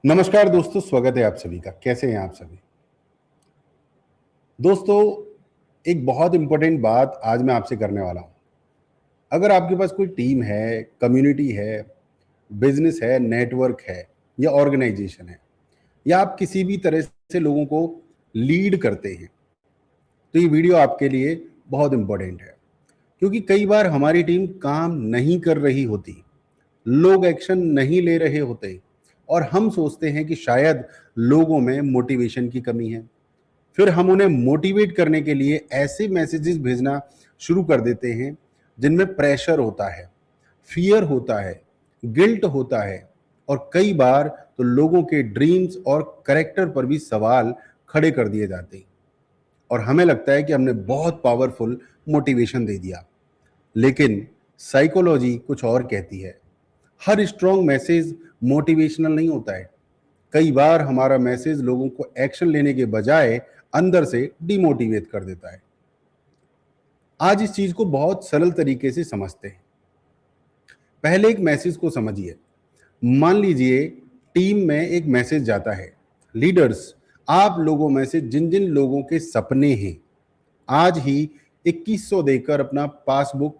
नमस्कार दोस्तों, स्वागत है आप सभी का। कैसे हैं आप सभी दोस्तों? एक बहुत इंपॉर्टेंट बात आज मैं आपसे करने वाला हूं। अगर आपके पास कोई टीम है, कम्युनिटी है, बिजनेस है, नेटवर्क है या ऑर्गेनाइजेशन है, या आप किसी भी तरह से लोगों को लीड करते हैं, तो ये वीडियो आपके लिए बहुत इंपॉर्टेंट है। क्योंकि कई बार हमारी टीम काम नहीं कर रही होती, लोग एक्शन नहीं ले रहे होते और हम सोचते हैं कि शायद लोगों में मोटिवेशन की कमी है। फिर हम उन्हें मोटिवेट करने के लिए ऐसे मैसेजेस भेजना शुरू कर देते हैं जिनमें प्रेशर होता है, फियर होता है, गिल्ट होता है और कई बार तो लोगों के ड्रीम्स और करेक्टर पर भी सवाल खड़े कर दिए जाते हैं और हमें लगता है कि हमने बहुत पावरफुल मोटिवेशन दे दिया। लेकिन साइकोलॉजी कुछ और कहती है। हर स्ट्रॉन्ग मैसेज मोटिवेशनल नहीं होता है। कई बार हमारा मैसेज लोगों को एक्शन लेने के बजाय अंदर से डिमोटिवेट कर देता है। आज इस चीज को बहुत सरल तरीके से समझते हैं। पहले एक मैसेज को समझिए। मान लीजिए टीम में एक मैसेज जाता है, लीडर्स, आप लोगों में से जिन जिन लोगों के सपने हैं, आज ही 2100 देकर अपना पास बुक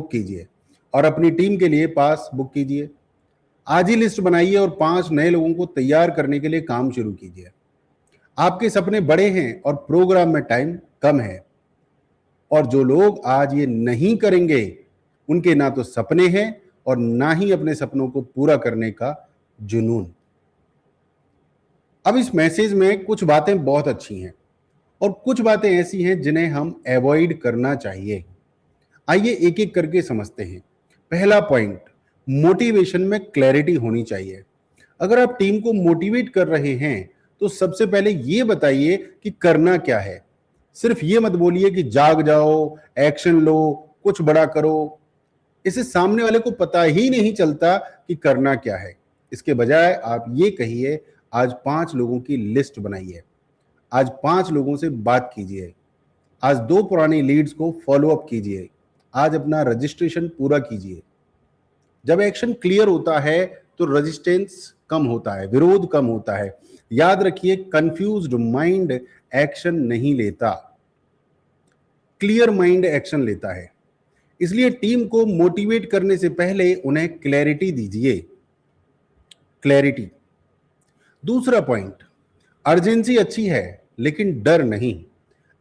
कीजिए और अपनी टीम के लिए पास बुक कीजिए। आज ही लिस्ट बनाइए और 5 नए लोगों को तैयार करने के लिए काम शुरू कीजिए। आपके सपने बड़े हैं और प्रोग्राम में टाइम कम है, और जो लोग आज ये नहीं करेंगे उनके ना तो सपने हैं और ना ही अपने सपनों को पूरा करने का जुनून। अब इस मैसेज में कुछ बातें बहुत अच्छी हैं और कुछ बातें ऐसी हैं जिन्हें हम अवॉइड करना चाहिए। आइए एक एक करके समझते हैं। पहला पॉइंट, मोटिवेशन में क्लैरिटी होनी चाहिए। अगर आप टीम को मोटिवेट कर रहे हैं तो सबसे पहले ये बताइए कि करना क्या है। सिर्फ ये मत बोलिए कि जाग जाओ, एक्शन लो, कुछ बड़ा करो। इससे सामने वाले को पता ही नहीं चलता कि करना क्या है। इसके बजाय आप ये कहिए, आज 5 लोगों की लिस्ट बनाइए, आज 5 लोगों से बात कीजिए, आज 2 पुरानी लीड्स को फॉलो अप कीजिए, आज अपना रजिस्ट्रेशन पूरा कीजिए। जब एक्शन क्लियर होता है तो रेजिस्टेंस कम होता है, विरोध कम होता है। याद रखिए, कंफ्यूज्ड माइंड एक्शन नहीं लेता, क्लियर माइंड एक्शन लेता है। इसलिए टीम को मोटिवेट करने से पहले उन्हें क्लैरिटी दीजिए। क्लैरिटी। दूसरा पॉइंट, अर्जेंसी अच्छी है लेकिन डर नहीं।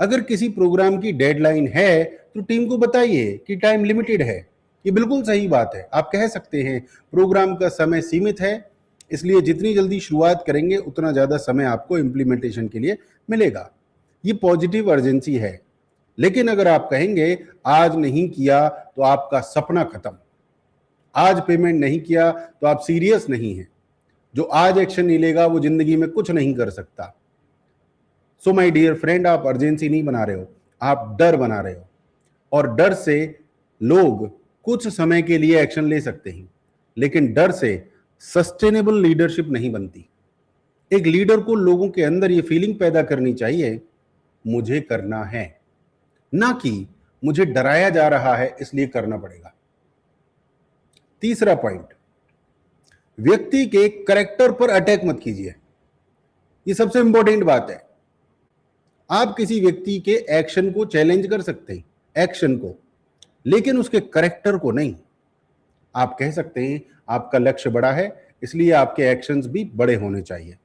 अगर किसी प्रोग्राम की डेडलाइन है तो टीम को बताइए कि टाइम लिमिटेड है। ये बिल्कुल सही बात है। आप कह सकते हैं प्रोग्राम का समय सीमित है, इसलिए जितनी जल्दी शुरुआत करेंगे उतना ज़्यादा समय आपको इम्प्लीमेंटेशन के लिए मिलेगा। ये पॉजिटिव अर्जेंसी है। लेकिन अगर आप कहेंगे आज नहीं किया तो आपका सपना खत्म, आज पेमेंट नहीं किया तो आप सीरियस नहीं हैं, जो आज एक्शन नहीं लेगा वो जिंदगी में कुछ नहीं कर सकता। सो माय डियर फ्रेंड, आप अर्जेंसी नहीं बना रहे हो, आप डर बना रहे हो। और डर से लोग कुछ समय के लिए एक्शन ले सकते हैं, लेकिन डर से सस्टेनेबल लीडरशिप नहीं बनती। एक लीडर को लोगों के अंदर ये फीलिंग पैदा करनी चाहिए, मुझे करना है, ना कि मुझे डराया जा रहा है इसलिए करना पड़ेगा। तीसरा पॉइंट, व्यक्ति के कैरेक्टर पर अटैक मत कीजिए। ये सबसे इंपॉर्टेंट बात है। आप किसी व्यक्ति के एक्शन को चैलेंज कर सकते हैं, एक्शन को, लेकिन उसके कैरेक्टर को नहीं। आप कह सकते हैं आपका लक्ष्य बड़ा है इसलिए आपके एक्शंस भी बड़े होने चाहिए,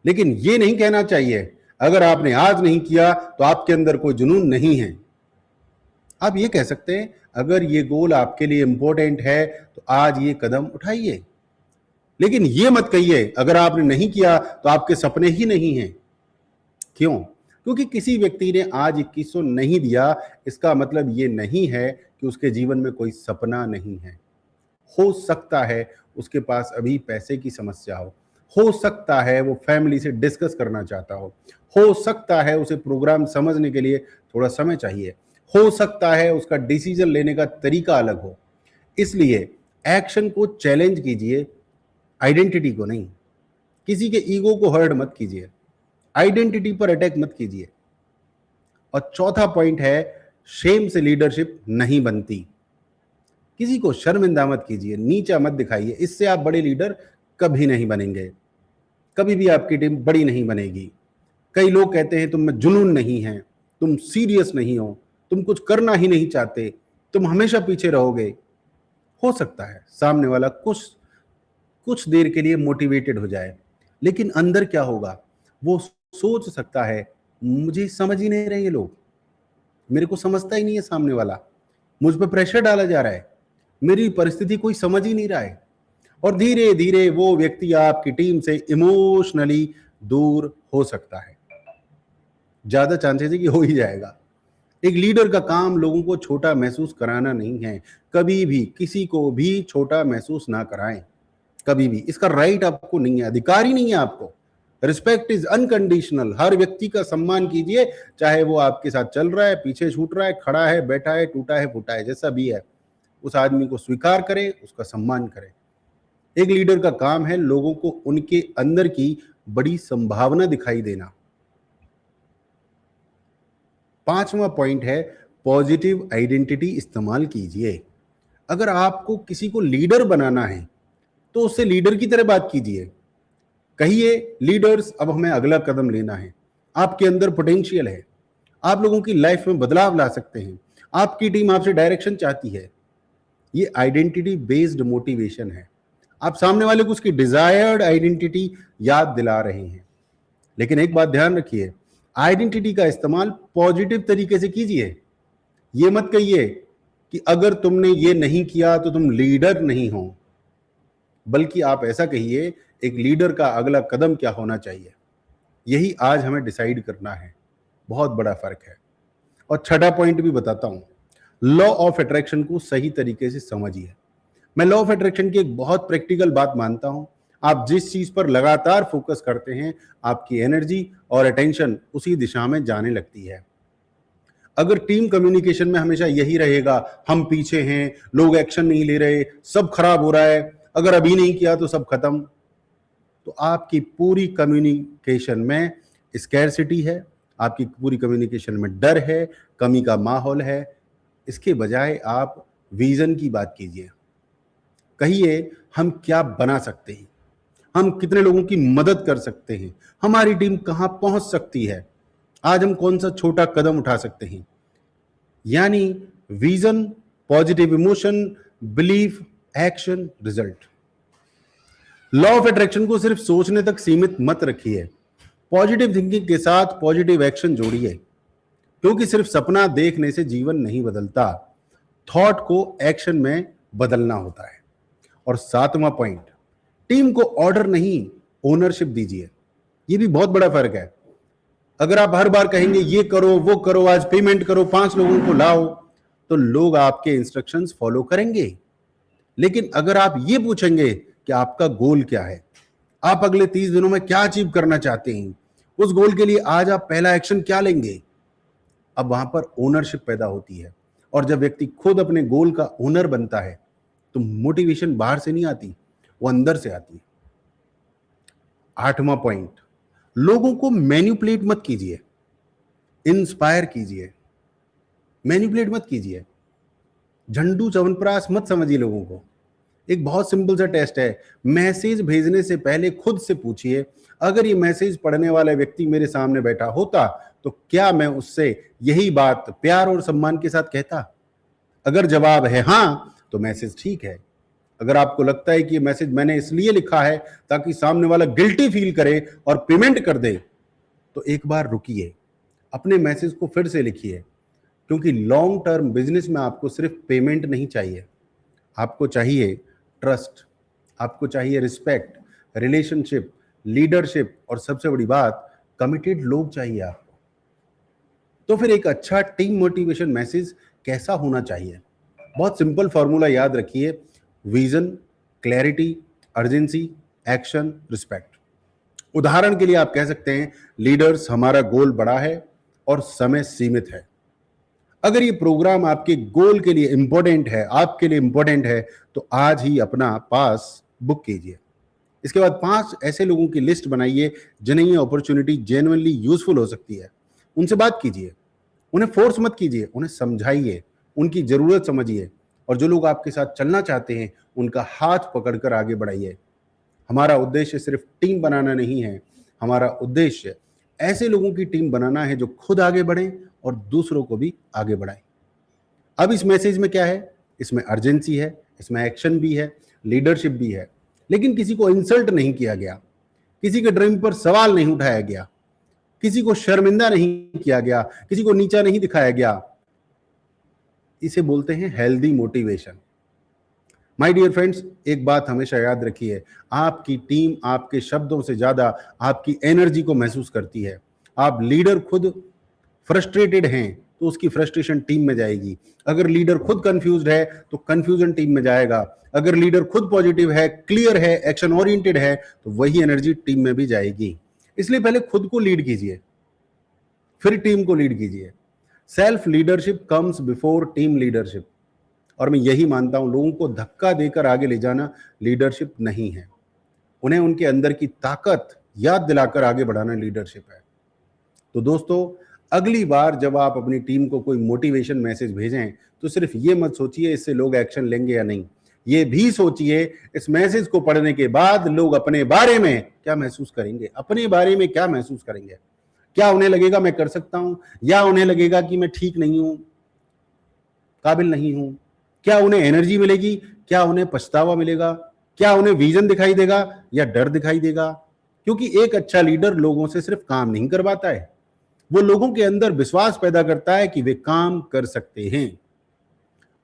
लेकिन ये नहीं कहना चाहिए अगर आपने आज नहीं किया तो आपके अंदर कोई जुनून नहीं है। आप ये कह सकते हैं अगर ये गोल आपके लिए इंपॉर्टेंट है तो आज ये कदम उठाइए, लेकिन ये मत कहिए अगर आपने नहीं किया तो आपके सपने ही नहीं हैं। क्यों? क्योंकि किसी व्यक्ति ने आज 2100 नहीं दिया, इसका मतलब ये नहीं है कि उसके जीवन में कोई सपना नहीं है। हो सकता है उसके पास अभी पैसे की समस्या हो सकता है वो फैमिली से डिस्कस करना चाहता हो सकता है उसे प्रोग्राम समझने के लिए थोड़ा समय चाहिए, हो सकता है उसका डिसीजन लेने का तरीका अलग हो। इसलिए एक्शन को चैलेंज कीजिए, आइडेंटिटी को नहीं। किसी के ईगो को हर्ट मत कीजिए, आइडेंटिटी पर अटैक मत कीजिए। और चौथा पॉइंट है, शेम से लीडरशिप नहीं बनती। किसी को शर्मिंदा मत कीजिए, नीचा मत दिखाइए, इससे आप बड़े लीडर कभी नहीं बनेंगे, कभी भी आपकी टीम बड़ी नहीं बनेगी। कई लोग कहते हैं तुम में जुनून नहीं है, तुम सीरियस नहीं हो, तुम कुछ करना ही नहीं चाहते, तुम हमेशा पीछे रहोगे। हो सकता है सामने वाला कुछ कुछ देर के लिए मोटिवेटेड हो जाए, लेकिन अंदर क्या होगा वो सोच सकता है, मुझे समझ ही नहीं रहे ये लोग, मेरे को समझता ही नहीं है सामने वाला, मुझ पर प्रेशर डाला जा रहा है, मेरी परिस्थिति कोई समझ ही नहीं रहा है। और धीरे धीरे वो व्यक्ति आपकी टीम से इमोशनली दूर हो सकता है। ज्यादा चांसेस है कि हो ही जाएगा। एक लीडर का काम लोगों को छोटा महसूस कराना नहीं है। कभी भी किसी को भी छोटा महसूस ना कराएं, कभी भी। इसका राइट आपको नहीं है, अधिकार ही नहीं है आपको। Respect is unconditional. हर व्यक्ति का सम्मान कीजिए, चाहे वो आपके साथ चल रहा है, पीछे छूट रहा है, खड़ा है, बैठा है, टूटा है, फूटा है, जैसा भी है, उस आदमी को स्वीकार करें, उसका सम्मान करें। एक लीडर का काम है लोगों को उनके अंदर की बड़ी संभावना दिखाई देना। 5वां पॉइंट है पॉजिटिव आइडेंटिटी इस्तेमाल कीजिए। अगर आपको किसी को लीडर बनाना है तो उससे लीडर की तरह बात कीजिए। कहिए, लीडर्स, अब हमें अगला कदम लेना है, आपके अंदर पोटेंशियल है, आप लोगों की लाइफ में बदलाव ला सकते हैं, आपकी टीम आपसे डायरेक्शन चाहती है। ये आइडेंटिटी बेस्ड मोटिवेशन है। आप सामने वाले को उसकी डिजायर्ड आइडेंटिटी याद दिला रहे हैं। लेकिन एक बात ध्यान रखिए, आइडेंटिटी का इस्तेमाल पॉजिटिव तरीके से कीजिए। ये मत कहिए कि अगर तुमने ये नहीं किया तो तुम लीडर नहीं हो, बल्कि आप ऐसा कहिए, एक लीडर का अगला कदम क्या होना चाहिए। यही आज हमें डिसाइड करना है। बहुत बड़ा फर्क है। और छठा पॉइंट भी बताता हूं, लॉ ऑफ अट्रैक्शन को सही तरीके से समझिए। मैं लॉ ऑफ अट्रैक्शन की एक बहुत प्रैक्टिकल बात मानता हूं। आप जिस चीज पर लगातार फोकस करते हैं, आपकी एनर्जी और अटेंशन उसी दिशा में जाने लगती है। अगर टीम कम्युनिकेशन में हमेशा यही रहेगा, हम पीछे हैं, लोग एक्शन नहीं ले रहे, सब खराब हो रहा है, अगर अभी नहीं किया तो सब खत्म, तो आपकी पूरी कम्युनिकेशन में स्कैरसिटी है, आपकी पूरी कम्युनिकेशन में डर है, कमी का माहौल है। इसके बजाय आप विजन की बात कीजिए। कहिए, हम क्या बना सकते हैं, हम कितने लोगों की मदद कर सकते हैं, हमारी टीम कहां पहुंच सकती है, आज हम कौन सा छोटा कदम उठा सकते हैं। यानी vision, positive emotion, belief, action, result. Law of attraction को सिर्फ सोचने तक सीमित मत रखिए, पॉजिटिव थिंकिंग के साथ पॉजिटिव एक्शन जोड़िए, क्योंकि सिर्फ सपना देखने से जीवन नहीं बदलता, थॉट को एक्शन में बदलना होता है। और 7वां पॉइंट, टीम को ऑर्डर नहीं ओनरशिप दीजिए। ये भी बहुत बड़ा फर्क है। अगर आप हर बार कहेंगे ये करो, वो करो, आज पेमेंट करो, 5 लोगों को लाओ, तो लोग आपके इंस्ट्रक्शंस फॉलो करेंगे। लेकिन अगर आप ये पूछेंगे कि आपका गोल क्या है, आप अगले 30 दिनों में क्या अचीव करना चाहते हैं, उस गोल के लिए आज आप पहला एक्शन क्या लेंगे, अब वहां पर ओनरशिप पैदा होती है। और जब व्यक्ति खुद अपने गोल का ओनर बनता है तो मोटिवेशन बाहर से नहीं आती, वो अंदर से आती है। 8वां पॉइंट, लोगों को मैनिपुलेट मत कीजिए, इंस्पायर कीजिए। मैनिपुलेट मत कीजिए, झंडू च्यवनप्राश मत समझिए लोगों को। एक बहुत सिंपल सा टेस्ट है, मैसेज भेजने से पहले खुद से पूछिए, अगर ये मैसेज पढ़ने वाला व्यक्ति मेरे सामने बैठा होता तो क्या मैं उससे यही बात प्यार और सम्मान के साथ कहता। अगर जवाब है हां, तो मैसेज ठीक है। अगर आपको लगता है कि ये मैसेज मैंने इसलिए लिखा है ताकि सामने वाला गिल्टी फील करे और पेमेंट कर दे, तो एक बार रुकिए, अपने मैसेज को फिर से लिखिए। क्योंकि लॉन्ग टर्म बिजनेस में आपको सिर्फ पेमेंट नहीं चाहिए, आपको चाहिए ट्रस्ट, आपको चाहिए रिस्पेक्ट, रिलेशनशिप, लीडरशिप, और सबसे बड़ी बात, कमिटेड लोग चाहिए आपको। तो फिर एक अच्छा टीम मोटिवेशन मैसेज कैसा होना चाहिए? बहुत सिंपल फॉर्मूला याद रखिए, vision, clarity, urgency, action, respect. उदाहरण के लिए आप कह सकते हैं, लीडर्स, हमारा गोल बड़ा है और समय सीमित है। अगर ये प्रोग्राम आपके गोल के लिए इंपॉर्टेंट है, आपके लिए इंपॉर्टेंट है, तो आज ही अपना पास बुक कीजिए। इसके बाद 5 ऐसे लोगों की लिस्ट बनाइए जिन्हें ये अपॉर्चुनिटी जेन्युइनली यूजफुल हो सकती है। उनसे बात कीजिए, उन्हें फोर्स मत कीजिए, उन्हें समझाइए, उनकी जरूरत समझिए, और जो लोग आपके साथ चलना चाहते हैं उनका हाथ पकड़कर आगे बढ़ाइए। हमारा उद्देश्य सिर्फ टीम बनाना नहीं है, हमारा उद्देश्य ऐसे लोगों की टीम बनाना है जो खुद आगे बढ़ें और दूसरों को भी आगे बढ़ाएं। अब इस मैसेज में क्या है? इसमें अर्जेंसी है, इसमें एक्शन भी है, लीडरशिप भी है, लेकिन किसी को इंसल्ट नहीं किया गया, किसी के ड्रीम पर सवाल नहीं उठाया गया, किसी को शर्मिंदा नहीं किया गया, किसी को नीचा नहीं दिखाया गया। इसे बोलते हैं healthy motivation. My dear friends, एक बात हमेशा याद रखिए, आपकी टीम आपके शब्दों से ज्यादा आपकी एनर्जी को महसूस करती है। आप लीडर खुद फ्रस्ट्रेटेड हैं तो उसकी फ्रस्ट्रेशन टीम में जाएगी। अगर लीडर खुद कंफ्यूज्ड है तो कंफ्यूजन टीम में जाएगा। अगर लीडर खुद पॉजिटिव है, क्लियर है, एक्शन ओरिएंटेड है, तो वही एनर्जी टीम में भी जाएगी। इसलिए पहले खुद को लीड कीजिए, फिर टीम को लीड कीजिए। Self leadership comes before team leadership. और मैं यही मानता हूं, लोगों को धक्का देकर आगे ले जाना लीडरशिप नहीं है, उन्हें उनके अंदर की ताकत याद दिलाकर आगे बढ़ाना लीडरशिप है। तो दोस्तों, अगली बार जब आप अपनी टीम को कोई मोटिवेशन मैसेज भेजें तो सिर्फ ये मत सोचिए इससे लोग एक्शन लेंगे या नहीं, ये भी सोचिए इस मैसेज को पढ़ने के बाद लोग अपने बारे में क्या महसूस करेंगे, अपने बारे में क्या महसूस करेंगे। क्या उन्हें लगेगा मैं कर सकता हूं, या उन्हें लगेगा कि मैं ठीक नहीं हूं, काबिल नहीं हूं। क्या उन्हें एनर्जी मिलेगी, क्या उन्हें पछतावा मिलेगा, क्या उन्हें विजन दिखाई देगा या डर दिखाई देगा। क्योंकि एक अच्छा लीडर लोगों से सिर्फ काम नहीं करवाता है, वो लोगों के अंदर विश्वास पैदा करता है कि वे काम कर सकते हैं,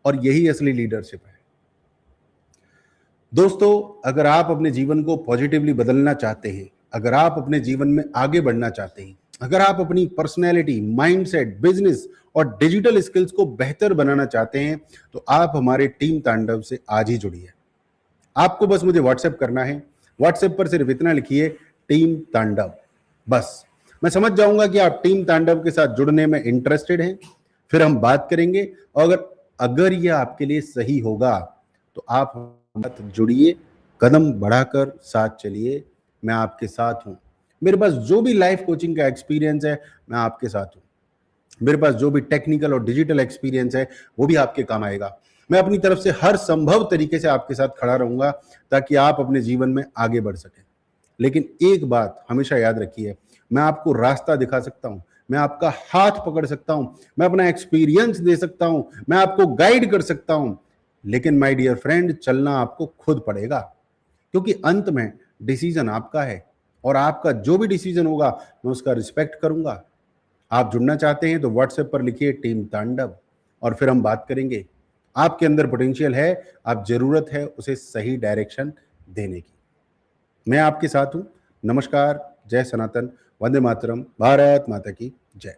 और यही असली लीडरशिप है। दोस्तों, अगर आप अपने जीवन को पॉजिटिवली बदलना चाहते हैं, अगर आप अपने जीवन में आगे बढ़ना चाहते हैं, अगर आप अपनी पर्सनैलिटी, माइंडसेट, बिजनेस और डिजिटल स्किल्स को बेहतर बनाना चाहते हैं, तो आप हमारे टीम तांडव से आज ही जुड़िए। आपको बस मुझे व्हाट्सएप करना है। व्हाट्सएप पर सिर्फ इतना लिखिए, टीम तांडव। बस मैं समझ जाऊंगा कि आप टीम तांडव के साथ जुड़ने में इंटरेस्टेड हैं। फिर हम बात करेंगे, और अगर यह आपके लिए सही होगा तो आप साथ जुड़िए, कदम बढ़ाकर साथ चलिए। मैं आपके साथ हूं। मेरे पास जो भी लाइफ कोचिंग का एक्सपीरियंस है, मैं आपके साथ हूं। मेरे पास जो भी टेक्निकल और डिजिटल एक्सपीरियंस है, वो भी आपके काम आएगा। मैं अपनी तरफ से हर संभव तरीके से आपके साथ खड़ा रहूंगा ताकि आप अपने जीवन में आगे बढ़ सकें। लेकिन एक बात हमेशा याद रखिए, मैं आपको रास्ता दिखा सकता हूं, मैं आपका हाथ पकड़ सकता हूं, मैं अपना एक्सपीरियंस दे सकता हूं, मैं आपको गाइड कर सकता हूं, लेकिन माय डियर फ्रेंड, चलना आपको खुद पड़ेगा। क्योंकि अंत में डिसीजन आपका है, और आपका जो भी डिसीजन होगा मैं उसका रिस्पेक्ट करूंगा। आप जुड़ना चाहते हैं तो व्हाट्सएप पर लिखिए टीम तांडव, और फिर हम बात करेंगे। आपके अंदर पोटेंशियल है, आप जरूरत है उसे सही डायरेक्शन देने की। मैं आपके साथ हूं। नमस्कार, जय सनातन, वंदे मातरम, भारत माता की जय।